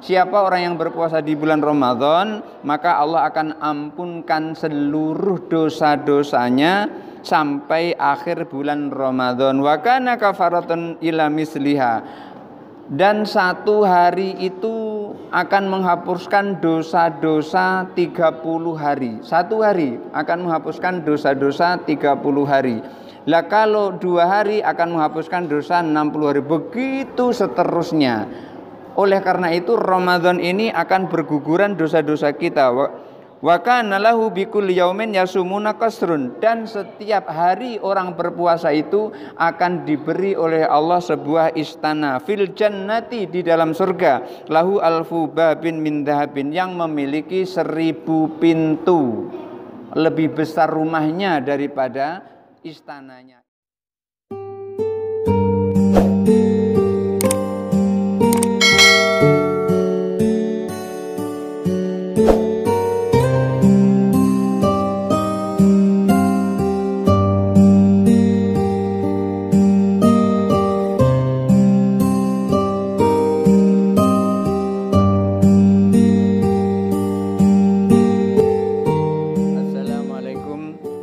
siapa orang yang berpuasa di bulan Ramadan, maka Allah akan ampunkan seluruh dosa-dosanya sampai akhir bulan Ramadan. Wa kana kafaratun ila misliha. Dan satu hari itu akan menghapuskan dosa-dosa 30 hari. Satu hari akan menghapuskan dosa-dosa 30 hari. Lah kalau 2 hari akan menghapuskan dosa 60 hari. Begitu seterusnya. Oleh karena itu Ramadan ini akan berguguran dosa-dosa kita. Wa kana lahu bikulli yaumin yasumuna qasrun, dan setiap hari orang berpuasa itu akan diberi oleh Allah sebuah istana fil jannati, di dalam surga, lahu alfu babin min dhahabin, yang memiliki 1000 pintu. Lebih besar rumahnya daripada istananya.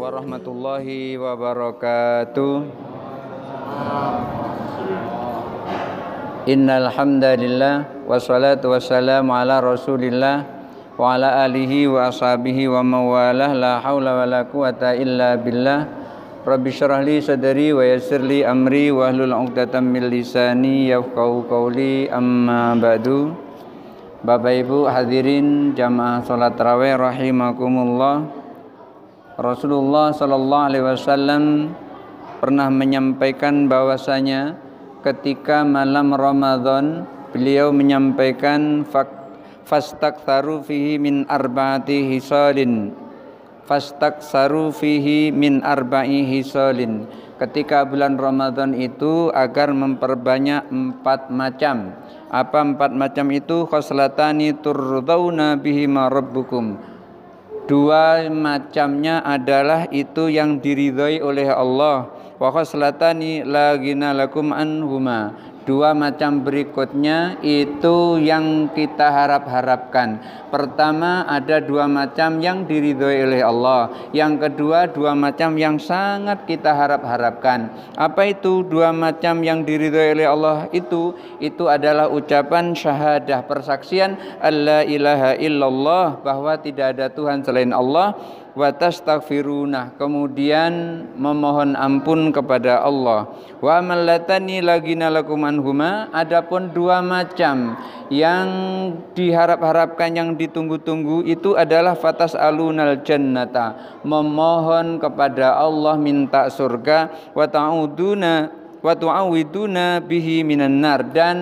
Warahmatullahi wabarakatuh. Innal hamdalillah wassalatu wassalamu ala Rasulillah wa ala alihi wa ashabihi wa mawalah, la haula wala quwata illa billah. Rabbi syrah li sadri wa yassir li amri wa hlul 'uqdatam min lisani yafqahu qawli, amma ba'du. Bapak Ibu hadirin jamaah salat tarawih rahimakumullah. Rasulullah sallallahu alaihi wasallam pernah menyampaikan bahwasanya ketika malam Ramadan beliau menyampaikan fastaktsaru fihi min arba'ati hisalin. Fastaktsaru fihi min arba'i hisalin. Ketika bulan Ramadan itu agar memperbanyak 4 macam. Apa 4 macam itu? Khoslatani turdawna bihima rabbukum. 2 macamnya adalah itu yang diridhoi oleh Allah. Wa khoslatani la ghina lakum anhuma. 2 macam berikutnya itu yang kita harap-harapkan. Pertama, ada 2 macam yang diridhoi oleh Allah. Yang kedua, 2 macam yang sangat kita harap-harapkan. Apa itu 2 macam yang diridhoi oleh Allah itu? Itu adalah ucapan syahadah, persaksian alla ilaha illallah, bahwa tidak ada Tuhan selain Allah, wa tastaghfiruna, kemudian memohon ampun kepada Allah. Wa mallatani lagina lakum anhuma, adapun 2 macam yang diharap-harapkan, yang ditunggu-tunggu itu adalah fatas alunal jannata, memohon kepada Allah minta surga, wa tu'awiduna bihi minan nar, dan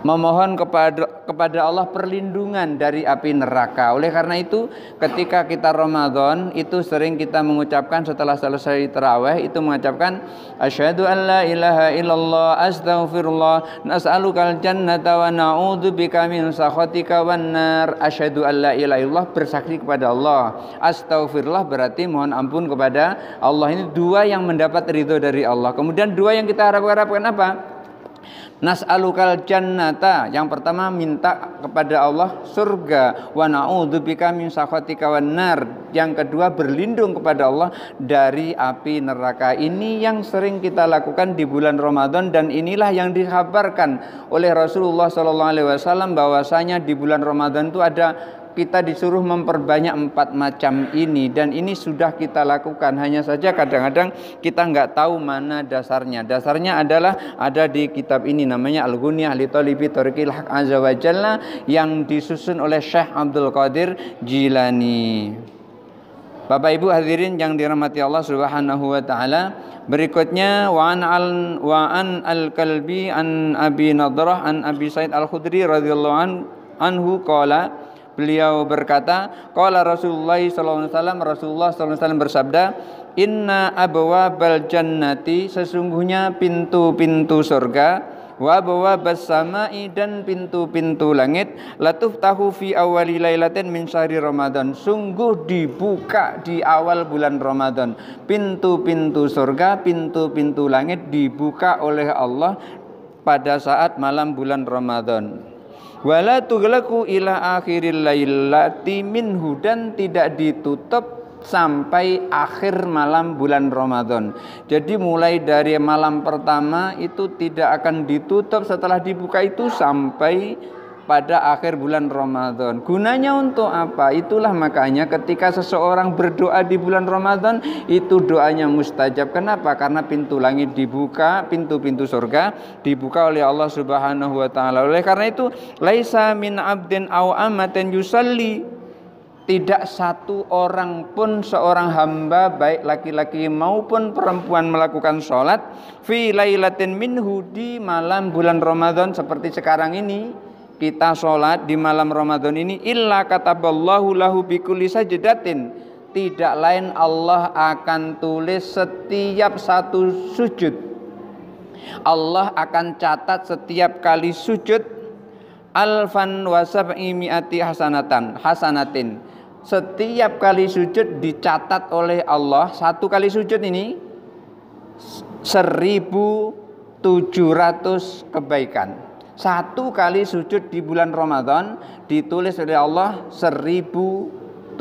memohon kepada Allah perlindungan dari api neraka. Oleh karena itu ketika kita Ramadan itu sering kita mengucapkan setelah selesai tarawih itu mengucapkan asyhadu an la ilaha illallah astaghfirullah nas'alukal jannata wa na'udzubika min sakhatika wan nar. Asyhadu an la ilaha illallah, bersaksi kepada Allah. Astaghfirullah berarti mohon ampun kepada Allah. Ini 2 yang mendapat ridho dari Allah. Kemudian 2 yang kita harapkan apa? Nas'alukal jannata, yang pertama minta kepada Allah surga, wa na'udzubika min sakhatika wan nar, yang kedua berlindung kepada Allah dari api neraka. Ini yang sering kita lakukan di bulan Ramadan, dan inilah yang dikabarkan oleh Rasulullah SAW bahwasanya di bulan Ramadan itu kita disuruh memperbanyak 4 macam ini, dan ini sudah kita lakukan. Hanya saja kadang-kadang kita nggak tahu mana dasarnya. Dasarnya adalah ada di kitab ini, namanya Al-Ghunyah li Thalibi Thariqil Haq Azza wa Jalla, yang disusun oleh Syekh Abdul Qadir Jilani. Bapak Ibu hadirin yang dirahmati Allah Subhanahu wa taala, berikutnya wa an al-Kalbi an Abi Nadrah an Abi Sa'id Al-Khudri radhiyallahu anhu qala, beliau berkata, qala Rasulullah sallallahu alaihi wasallam, Rasulullah sallallahu alaihi wasallam bersabda, inna abwabal jannati, sesungguhnya pintu-pintu surga, wa abwabas samai, dan pintu-pintu langit, latuftahu fi awwali lailatin min syahri Ramadan, sungguh dibuka di awal bulan Ramadan. Pintu-pintu surga, pintu-pintu langit dibuka oleh Allah pada saat malam bulan Ramadan. Wala tughlaqu ila akhiril lailati minhu, dan tidak ditutup sampai akhir malam bulan Ramadan. Jadi mulai dari malam pertama itu tidak akan ditutup, setelah dibuka itu sampai pada akhir bulan Ramadan. Gunanya untuk apa? Itulah makanya ketika seseorang berdoa di bulan Ramadan itu doanya mustajab. Kenapa? Karena pintu langit dibuka, pintu-pintu surga dibuka oleh Allah Subhanahu wa taala. Oleh karena itu, laisa min abdin aw amatin yusalli, tidak satu orang pun, seorang hamba baik laki-laki maupun perempuan melakukan sholat fi lailatin minhu, di malam bulan Ramadan seperti sekarang ini kita sholat di malam Ramadan ini, illa kataballahu lahu bikulli sajdatin, tidak lain Allah akan tulis setiap satu sujud, Allah akan catat setiap kali sujud alfan wa sab'i mi'ati hasanatin. Setiap kali sujud dicatat oleh Allah, satu kali sujud ini 1.700 kebaikan. Satu kali sujud di bulan Ramadan ditulis oleh Allah 1.700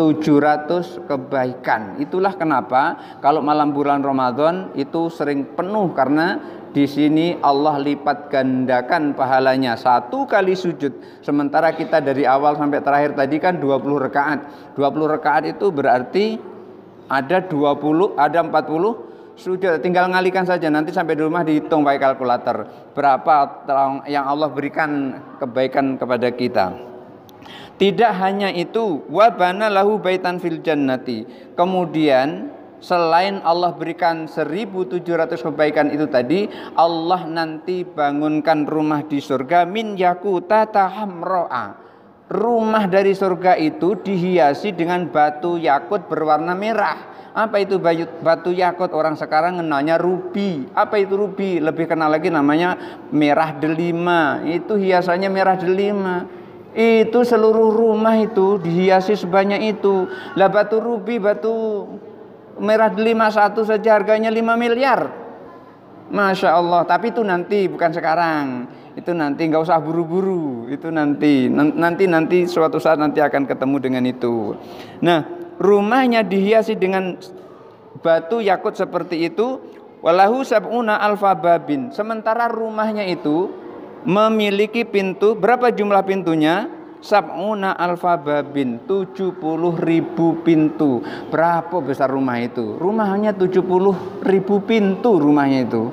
kebaikan. Itulah kenapa kalau malam bulan Ramadan itu sering penuh, karena di sini Allah lipat gandakan pahalanya satu kali sujud. Sementara kita dari awal sampai terakhir tadi kan 20 rakaat. 20 rakaat itu berarti ada 40 sujud. Tinggal ngalikan saja, nanti sampai di rumah dihitung pakai kalkulator berapa yang Allah berikan kebaikan kepada kita. Tidak hanya itu, wa bana lahu baitan fil jannati. Kemudian selain Allah berikan 1.700 kebaikan itu tadi, Allah nanti bangunkan rumah di surga min yakutata hamro'a. Rumah dari surga itu dihiasi dengan batu yakut berwarna merah. Apa itu batu yakut? Orang sekarang kenalnya rubi. Apa itu rubi? Lebih kenal lagi namanya merah delima. Itu hiasannya merah delima. Itu seluruh rumah itu dihiasi sebanyak itu. Lah batu rubi, batu merah delima satu saja harganya 5 miliar. Masya Allah. Tapi itu nanti, bukan sekarang. Itu nanti, nggak usah buru-buru. Itu nanti suatu saat nanti akan ketemu dengan itu. Nah, rumahnya dihiasi dengan batu yakut seperti itu. Walahu sab'una alfa babin. Sementara rumahnya itu memiliki pintu. Berapa jumlah pintunya? Sab'una alfa babin, 70.000 pintu. Berapa besar rumah itu? Rumahnya 70.000 pintu rumahnya itu.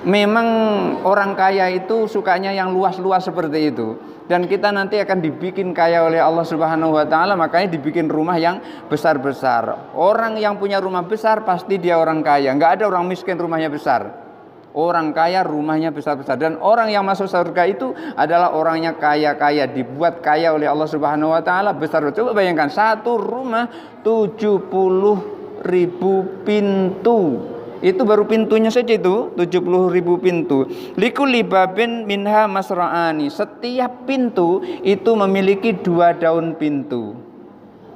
Memang orang kaya itu sukanya yang luas-luas seperti itu. Dan kita nanti akan dibikin kaya oleh Allah Subhanahu wa taala, makanya dibikin rumah yang besar-besar. Orang yang punya rumah besar pasti dia orang kaya. Enggak ada orang miskin rumahnya besar. Orang kaya rumahnya besar-besar. Dan orang yang masuk surga itu adalah orangnya kaya-kaya, dibuat kaya oleh Allah Subhanahu wa taala, besar. Coba bayangkan satu rumah 70.000 pintu. Itu baru pintunya saja itu 70.000 pintu. Likulli babin minha masra'ani. Setiap pintu itu memiliki 2 daun pintu.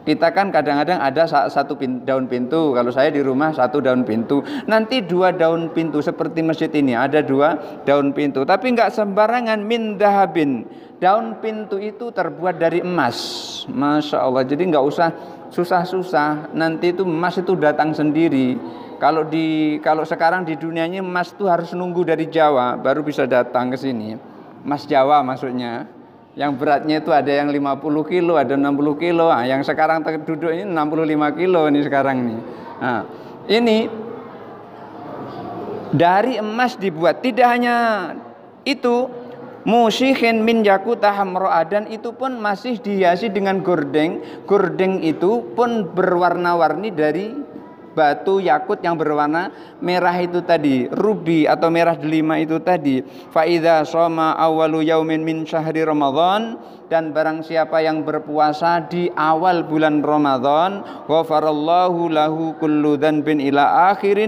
Kita kan kadang-kadang ada satu daun pintu. Kalau saya di rumah 1 daun pintu. Nanti 2 daun pintu seperti masjid ini ada 2 daun pintu. Tapi enggak sembarangan, min dahabin. Daun pintu itu terbuat dari emas. Masya Allah. Jadi enggak usah susah-susah. Nanti itu emas itu datang sendiri. Kalau sekarang di dunianya emas itu harus nunggu dari Jawa baru bisa datang ke sini. Emas Jawa maksudnya. Yang beratnya itu ada yang 50 kilo, ada 60 kilo. Nah, yang sekarang duduk ini 65 kilo ini sekarang nih. Nah, ini dari emas dibuat. Tidak hanya itu, musyikhin min yakuta hamro'a, dan itu pun masih dihiasi dengan gordeng. Gordeng itu pun berwarna-warni dari batu yakut yang berwarna merah itu tadi, rubi atau merah delima itu tadi. Fa idza shoma awwalu yaumin min syahri Ramadan, dan barang siapa yang berpuasa di awal bulan Ramadan, ghafarallahu lahu kullu dzanbin ila akhir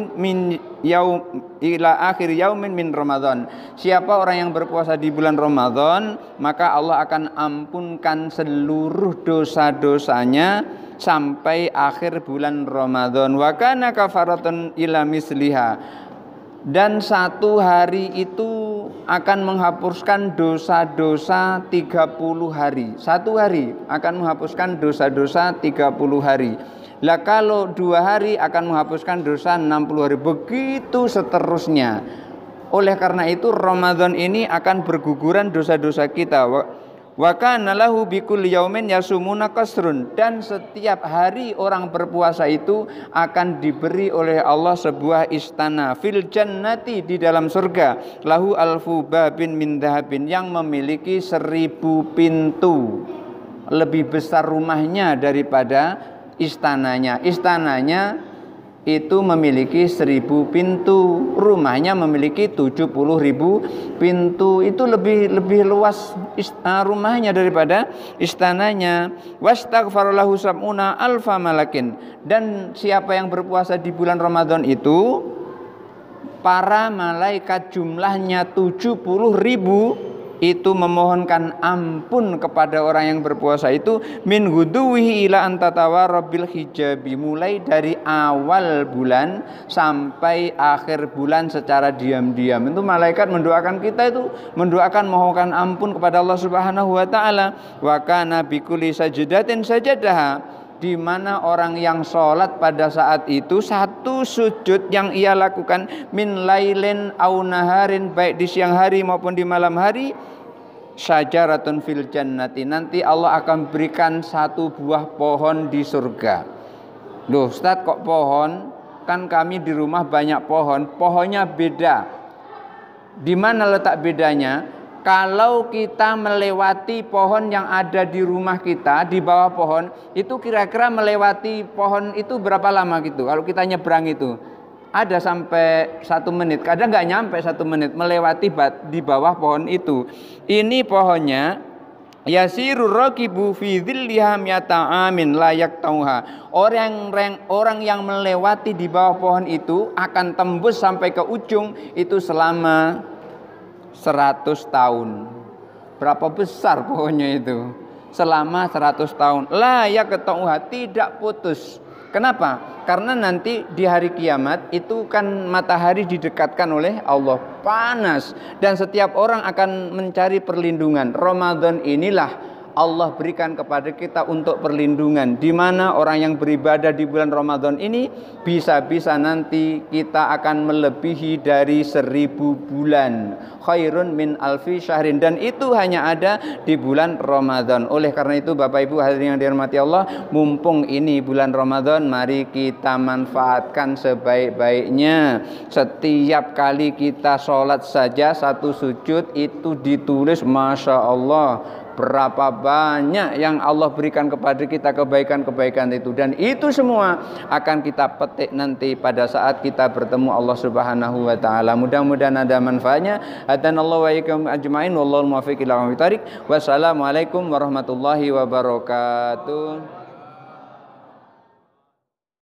yaumin min Ramadan. Siapa orang yang berpuasa di bulan Ramadan, maka Allah akan ampunkan seluruh dosa-dosanya sampai akhir bulan Ramadan. Wa kana kafaratun ila misliha, dan 1 hari itu akan menghapuskan dosa-dosa 30 hari. Satu hari akan menghapuskan dosa-dosa 30 hari. Lah kalau 2 hari akan menghapuskan dosa 60 hari. Begitu seterusnya. Oleh karena itu Ramadan ini akan berguguran dosa-dosa kita. Wa kana lahu bikulli yaumin yasumuna qasrun, dan setiap hari orang berpuasa itu akan diberi oleh Allah sebuah istana fil jannati, di dalam surga, lahu alfu babin min dhahabin, yang memiliki 1000 pintu. Lebih besar rumahnya daripada istananya. Istananya itu memiliki 1000 pintu, rumahnya memiliki 70.000 pintu. Itu lebih luas rumahnya daripada istananya. Wastaghfara lahu sab'una alfa malakin, dan siapa yang berpuasa di bulan Ramadan itu, para malaikat jumlahnya 70.000 itu memohonkan ampun kepada orang yang berpuasa itu, min ghuduwihi ila antatawara bil hijabi, mulai dari awal bulan sampai akhir bulan secara diam-diam. Itu malaikat mendoakan kita, itu mendoakan mohonkan ampun kepada Allah Subhanahu wa taala. Wa kana bikulli sajdatin sajadaha, di mana orang yang sholat pada saat itu, satu sujud yang ia lakukan, min lailin au naharin, baik di siang hari maupun di malam hari, syajaratun fil jannati, nanti Allah akan berikan satu buah pohon di surga. Loh Ustaz, kok pohon? Kan kami di rumah banyak pohon, pohonnya beda. Di mana letak bedanya? Kalau kita melewati pohon yang ada di rumah kita, di bawah pohon, itu kira-kira melewati pohon itu berapa lama gitu? Kalau kita nyebrang itu, ada sampai 1 menit, kadang nggak nyampe 1 menit melewati di bawah pohon itu. Ini pohonnya yasirur raqibu fi dhilliha mi'ata amin la yaktauha. Orang yang melewati di bawah pohon itu akan tembus sampai ke ujung itu selama 100 tahun. Berapa besar pohonnya itu? Selama 100 tahun. La yaktauha, tidak putus. Kenapa? Karena nanti di hari kiamat itu kan matahari didekatkan oleh Allah, panas, dan setiap orang akan mencari perlindungan. Ramadan inilah Allah berikan kepada kita untuk perlindungan, di mana orang yang beribadah di bulan Ramadan ini bisa-bisa nanti kita akan melebihi dari 1000 bulan. Khairun min alfi syahrin, dan itu hanya ada di bulan Ramadan. Oleh karena itu Bapak Ibu hadirin yang dirahmati Allah, mumpung ini bulan Ramadan, mari kita manfaatkan sebaik-baiknya. Setiap kali kita sholat saja satu sujud itu ditulis Masya Allah berapa banyak yang Allah berikan kepada kita kebaikan-kebaikan itu, dan itu semua akan kita petik nanti pada saat kita bertemu Allah Subhanahu wa taala. Mudah-mudahan ada manfaatnya. Hadanallahu wa iyyakum ajmain, wallahul muwaffiq ila aqwamit thoriq. Wassalamualaikum warahmatullahi wabarakatuh.